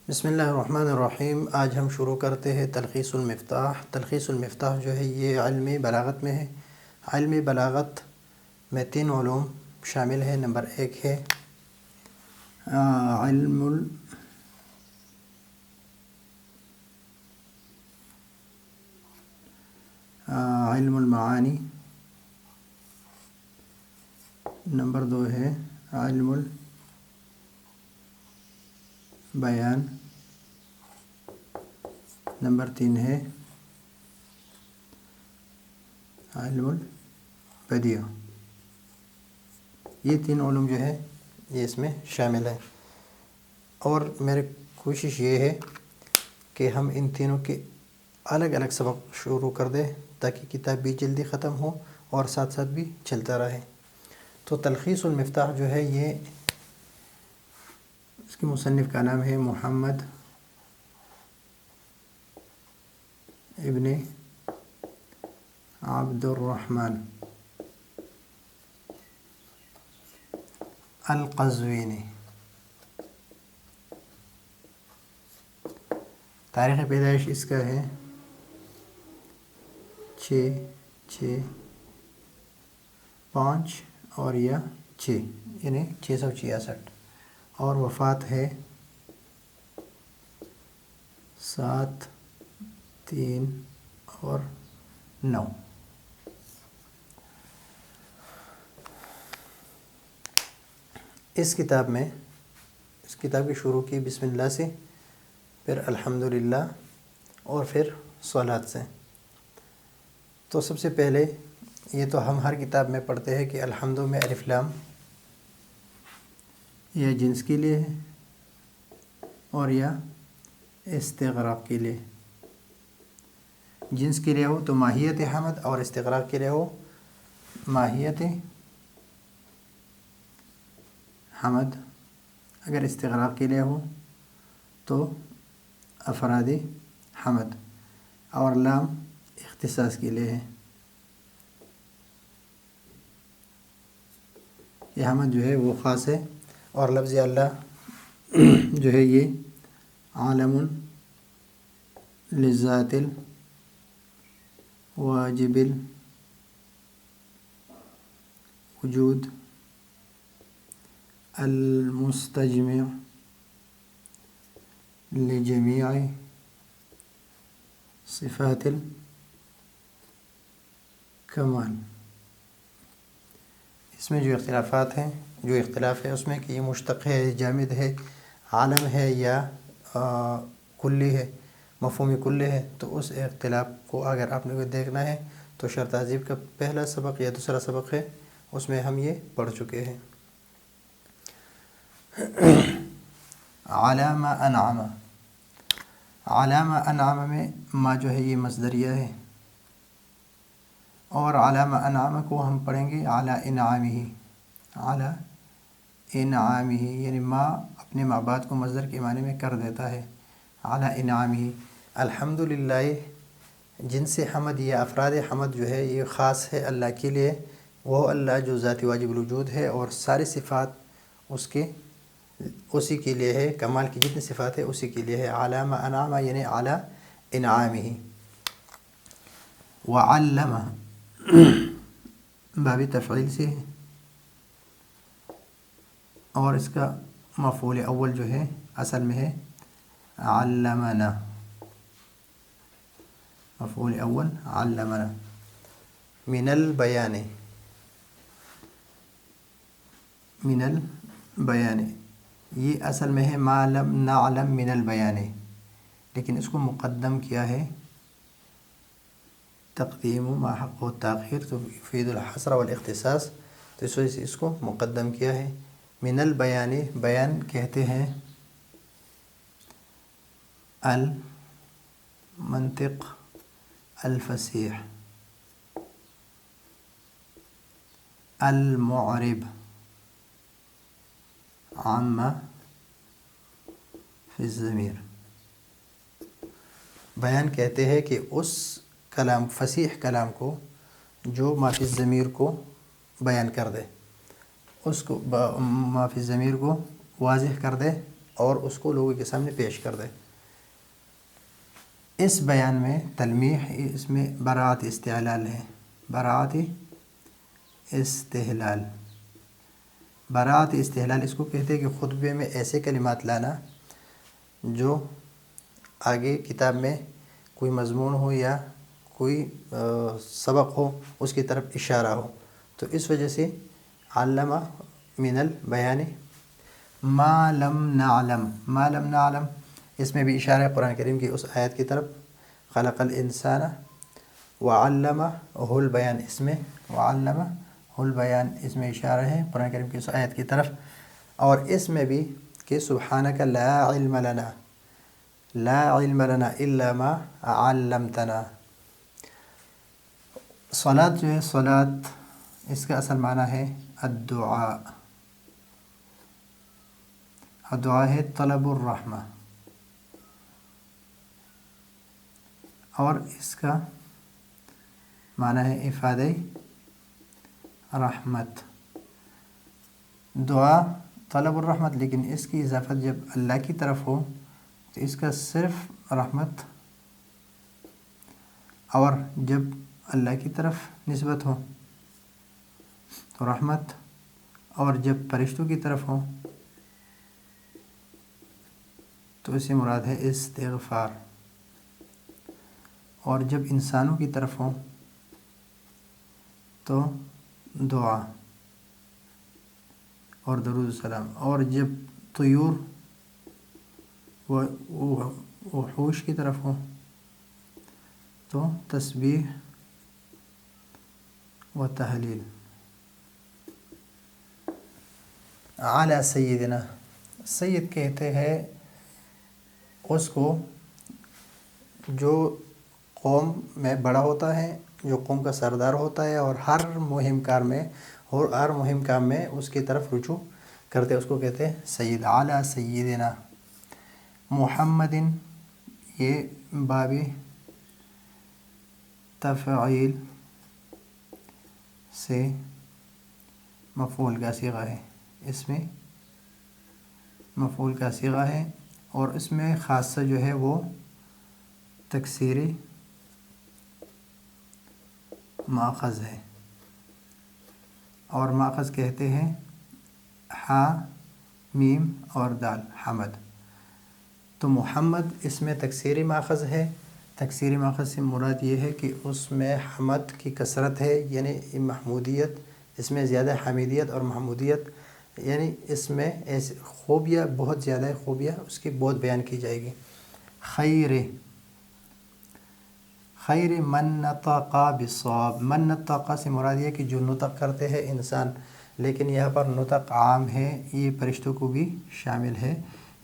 بسم اللہ الرحمن الرحیم۔ آج ہم شروع کرتے ہیں تلخیص المفتاح۔ تلخیص المفتاح جو ہے یہ علم بلاغت میں ہے۔ علم بلاغت میں 3 علوم شامل ہیں۔ نمبر 1 ہے علم المعانی، نمبر 2 ہے علم البیان، نمبر 3 ہے علم البدیع۔ یہ 3 علوم جو ہے یہ اس میں شامل ہے، اور میری کوشش یہ ہے کہ ہم ان تینوں کے الگ الگ سبق شروع کر دیں تاکہ کتاب بھی جلدی ختم ہو اور ساتھ ساتھ بھی چلتا رہے۔ تو تلخیص المفتاح جو ہے یہ اس کے مصنف کا نام ہے محمد ابن عبد الرحمن القزوینی۔ تاریخ پیدائش اس کا ہے 6/5 اور یا 6 یعنی 666، اور وفات ہے 7/3/9۔ اس کتاب کی شروع کی بسم اللہ سے، پھر الحمدللہ اور پھر صلاۃ سے۔ تو سب سے پہلے یہ تو ہم ہر کتاب میں پڑھتے ہیں کہ الحمد میں الف لام یا جنس کے لیے ہے اور یا استغراق کے لیے۔ جنس کے لیے ہو تو ماہیت حمد، اور استغراق کے لیے ہو ماہیت حمد۔ اگر استغراق کے لیے ہو تو افراد حمد، اور لام اختصاص کے لیے ہے۔ یہ حمد جو ہے وہ خاص ہے، اور لفظ اللہ جو ہے یہ عالم للذات الواجب الوجود المستجمع لجميع صفات الکمال۔ اس میں جو اختلاف ہے اس میں کہ یہ مشتق ہے، جامد ہے، عالم ہے یا کلی ہے، مفہوم کلی ہے۔ تو اس اختلاف کو اگر آپ نے دیکھنا ہے تو شرح تہذیب کا پہلا سبق یا دوسرا سبق ہے، اس میں ہم یہ پڑھ چکے ہیں۔ علامہ انعام، علامہ انعام میں ما جو ہے یہ مصدریہ ہے، اور علامہ انعام کو ہم پڑھیں گے علی انعامہ، علی انعامہ، یعنی ما اپنے ماں باپ کو مصدر کے معنی میں کر دیتا ہے، علی انعامہ۔ الحمدللہ جن سے حمد یا افراد حمد جو ہے یہ خاص ہے اللہ کے لیے، وہ اللہ جو ذاتی واجب الوجود ہے، اور ساری صفات اسی کے لیے ہے، کمال کی جتنی صفات ہے اسی کے لیے ہے۔ علامہ انعامہ یعنی علی انعامہ۔ وعلمہ باب تفعیل سے ہے، اور اس کا مفعول اول جو ہے اصل میں ہے علمنا، مفعول اول علمنا۔ من البیان، من البیان یہ اصل میں ہے ما لم نعلم من البیان، لیکن اس کو مقدم کیا ہے تقدیم ما حق و تاخیر، تو یفید الحصر والاختصاص، تو اس وجہ سے اس کو مقدم کیا ہے۔ من البیان، بیان کہتے ہیں المنطق الفصیح المعرب عما فی الضمیر۔ بیان کہتے ہیں کہ اس کلام، فصیح کلام کو جو ما فی الضمیر کو بیان کر دے، اس کو ما فی الضمیر کو واضح کر دے اور اس کو لوگوں کے سامنے پیش کر دے۔ اس بیان میں تلمیح، اس میں براعت استعلال ہے، براعت استحلال۔ براعت استحلال اس کو کہتے ہیں کہ خطبے میں ایسے کلمات لانا جو آگے کتاب میں کوئی مضمون ہو یا کوئی سبق ہو، اس کی طرف اشارہ ہو، تو اس وجہ سے علم من البیان ما لم نعلم، ما لم نعلم اس میں بھی اشارہ ہے قرآن کریم کی اس آیت کی طرف، خلق الانسان وعلمہ البیان، اس میں وعلمہ البیان اس میں اشارہ ہے قرآن کریم کی اس آیت کی طرف، اور اس میں بھی کہ سبحانک لا علم لنا، لا علم لنا الا ما علمتنا۔ صلاۃ جو ہے، صلاۃ اس کا اصل معنی ہے الدعاء، الدعاء ہے طلب الرحمہ، اور اس کا معنی ہے افادہ رحمت۔ دعا طلب الرحمت، لیکن اس کی اضافت جب اللہ کی طرف ہو تو اس کا صرف رحمت، اور جب اللہ کی طرف نسبت ہو تو رحمت، اور جب فرشتوں کی طرف ہو تو اس سے مراد ہے استغفار، اور جب انسانوں کی طرف ہو تو دعا اور درود السلام، اور جب طیور و وحوش کی طرف ہو تو تسبیح و تحلیل۔ اعلیٰ سیدنا، سید کہتے ہیں اس کو جو قوم میں بڑا ہوتا ہے، جو قوم کا سردار ہوتا ہے، اور ہر مہم کام میں اس کی طرف رجوع کرتے، اس کو کہتے ہیں سید۔ اعلیٰ سیدنا محمد، یہ باب تفعیل سے مفعول کا صیغہ ہے، اس میں مفعول کا صیغہ ہے، اور اس میں خاصہ جو ہے وہ تکسیری ماخذ ہے، اور ماخذ کہتے ہیں ہا میم اور دال، حمد۔ تو محمد اس میں تکسیری ماخذ ہے، تکسیری ماخذ سے مراد یہ ہے کہ اس میں حمد کی کثرت ہے، یعنی محمودیت، اس میں زیادہ حمیدیت اور محمودیت، یعنی اس میں ایسے خوبیاں بہت زیادہ خوبیاں اس کی بہت بیان کی جائے گی۔ خیر من نطق بالصواب، من نطق سے مراد یہ کہ جو نطق کرتے ہیں انسان، لیکن یہاں پر نطق عام ہے، یہ فرشتوں کو بھی شامل ہے،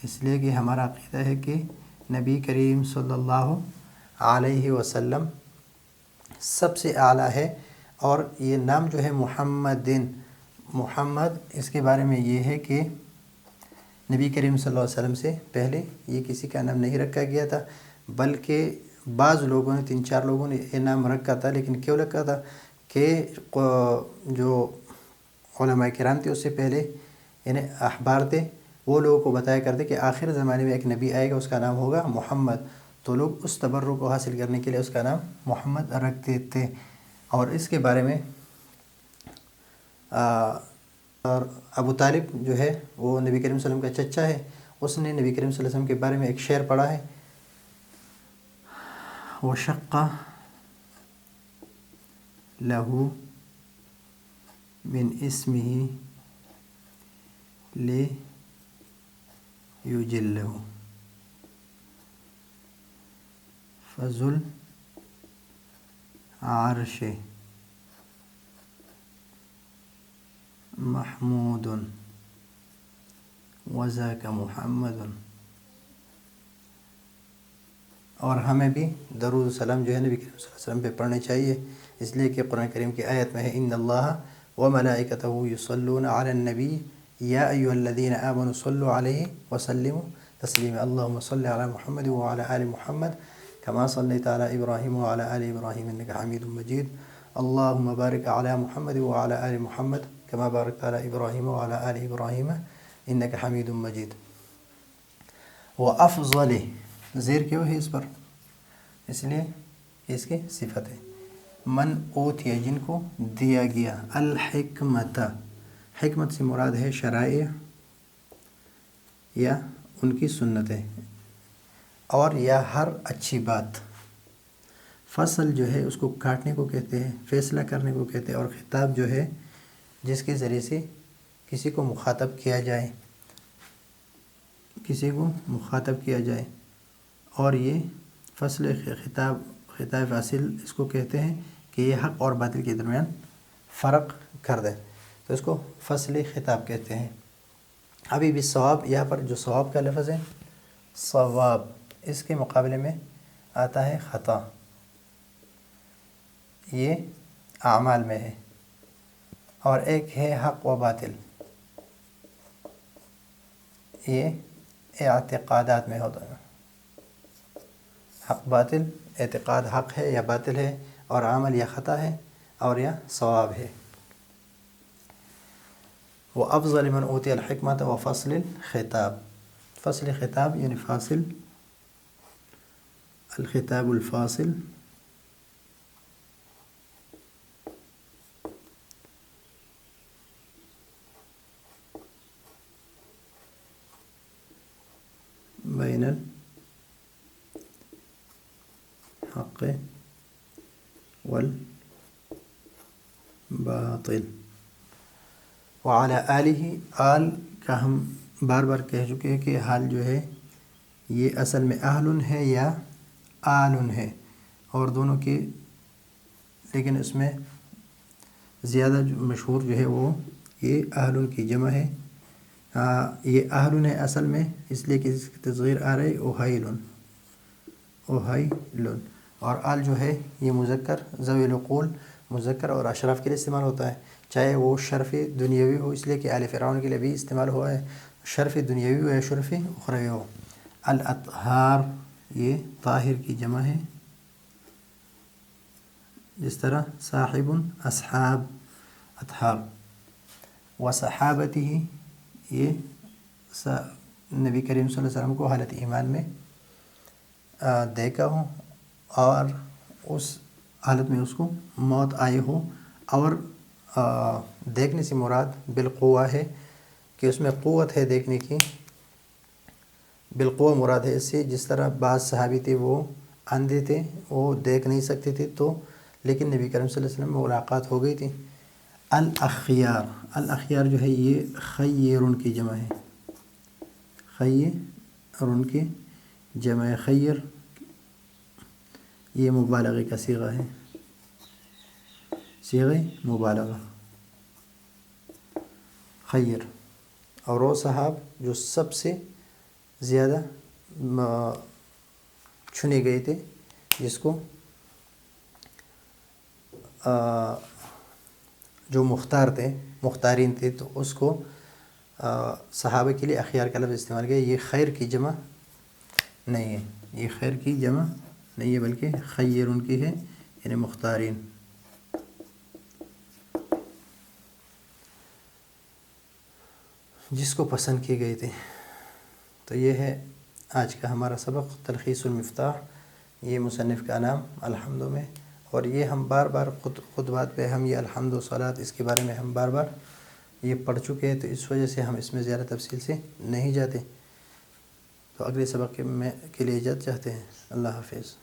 اس لیے کہ ہمارا عقیدہ ہے کہ نبی کریم صلی اللہ علیہ وسلم سب سے اعلیٰ ہے، اور یہ نام جو ہے محمد، اس کے بارے میں یہ ہے کہ نبی کریم صلی اللہ علیہ وسلم سے پہلے یہ کسی کا نام نہیں رکھا گیا تھا، بلکہ بعض لوگوں نے 3-4 لوگوں نے یہ نام رکھا تھا، لیکن کیوں رکھا تھا کہ جو علماء کرام تھے اس سے پہلے، یعنی احبار تھے، وہ لوگوں کو بتایا کرتے کہ آخر زمانے میں ایک نبی آئے گا، اس کا نام ہوگا محمد، تو لوگ اس تبرک کو حاصل کرنے کے لیے اس کا نام محمد رکھتے تھے۔ اور اس کے بارے میں اور ابو طالب جو ہے وہ نبی کریم صلی اللہ علیہ وسلم کا چچا ہے، اس نے نبی کریم صلی اللہ علیہ وسلم کے بارے میں ایک شعر پڑھا ہے، وشق له من اسمه ليجله فذو العرش محمود وذاک محمد۔ اور ہمیں بھی درود و سلام جو ہے نبی کریم صلی اللہ علیہ وسلم پہ پڑھنے چاہیے، اس لیے کہ قرآن کریم کی آیت میں ہے ان اللہ وملائکتہ یصلون علی النبی یا ایھا الذین آمنوا صلوا علیہ وسلموا تسلیما، اللہم صل علی محمد وعلی آل محمد کما صلیت علی ابراہیم وعلی آل ابراہیم انک حمید مجید، اللہم بارک علی محمد وعلی آل محمد کما بارکت علی ابراہیم وعلی آل ابراہیم انک حمید مجید۔ وہ افضل زیر کیوں ہے اس پر؟ اس لیے اس کی صفت ہے. من اوتیا جن کو دیا گیا الحکمت، حکمت سے مراد ہے شرائع یا ان کی سنتیں اور یا ہر اچھی بات. فصل جو ہے اس کو کاٹنے کو کہتے ہیں، فیصلہ کرنے کو کہتے ہیں، اور خطاب جو ہے جس کے ذریعے سے کسی کو مخاطب کیا جائے، کسی کو مخاطب کیا جائے. اور یہ فصل خطاب فاصل اس کو کہتے ہیں کہ یہ حق اور باطل کے درمیان فرق کر دے، تو اس کو فصل خطاب کہتے ہیں. ابھی بھی ثواب، یہاں پر جو ثواب کا لفظ ہے ثواب، اس کے مقابلے میں آتا ہے خطا. یہ اعمال میں ہے، اور ایک ہے حق و باطل، یہ اعتقادات میں ہوتا ہے. حق باطل، اعتقاد حق ہے یا باطل ہے، اور عمل یا خطا ہے اور یا ثواب ہے. وَأَفْضَلِ مَنْ أُوتِيَ الْحِكْمَةَ وَفَصْلِ الْخِطَابِ، فصل خطاب یعنی فاصل، الخطاب الفاصل. بین الحق والباطل. وعلی آلہ، آل کا ہم بار بار کہہ چکے ہیں کہ حال جو ہے یہ اصل میں اہل ہے یا آل ہے، اور دونوں کے، لیکن اس میں زیادہ جو مشہور جو ہے وہ یہ اہل کی جمع ہے. یہ اہل ہے اصل میں، اس لیے کہ اس کی تصغیر آ رہی اوہیل، اور آل جو ہے یہ مذکر ذوی العقول، مذکر اور اشراف کے لیے استعمال ہوتا ہے، چاہے وہ شرف دنیاوی ہو، اس لیے کہ آل فرعون کے لیے بھی استعمال ہوا ہے، شرف دنیاوی ہو یا شرف اخروی ہو. الاطہار یہ طاہر کی جمع ہے، جس طرح صاحب اصحاب اطہار. وصحابتہ یہ نبی کریم صلی اللہ علیہ وسلم کو حالت ایمان میں دیکھا ہو اور اس حالت میں اس کو موت آئی ہو، اور دیکھنے سے مراد بالقوہ ہے کہ اس میں قوت ہے دیکھنے کی، بالقوہ مراد ہے اس سے. جس طرح بعض صحابی تھے وہ اندھے تھے، وہ دیکھ نہیں سکتے تھے، تو لیکن نبی کریم صلی اللہ علیہ وسلم میں ملاقات ہو گئی تھی. الاخیار، الاخیار جو ہے یہ خیرن کی جمع ہے، خیرن کی جمع ہے. خیر یہ مبالغے کا صیغہ ہے، صیغہ مبالغہ خیر. اور وہ صحاب جو سب سے زیادہ چنے گئے تھے، جس کو جو مختار تھے، مختارین تھے، تو اس کو صحابہ کے لیے اخیار کا لفظ استعمال کیا. یہ خیر کی جمع نہیں ہے، یہ خیر کی جمع نہیں ہے، بلکہ خیر ان کی ہے، یعنی مختارین. جس کو پسند کیے گئے تھے. تو یہ ہے آج کا ہمارا سبق تلخیص المفتاح، یہ مصنف کا نام الحمد میں. اور یہ ہم بار بار خطبات پہ ہم یہ الحمد و صلاۃ، اس کے بارے میں ہم بار بار یہ پڑھ چکے ہیں، تو اس وجہ سے ہم اس میں زیادہ تفصیل سے نہیں جاتے. تو اگلے سبق کے لیے اجازت چاہتے ہیں. اللہ حافظ.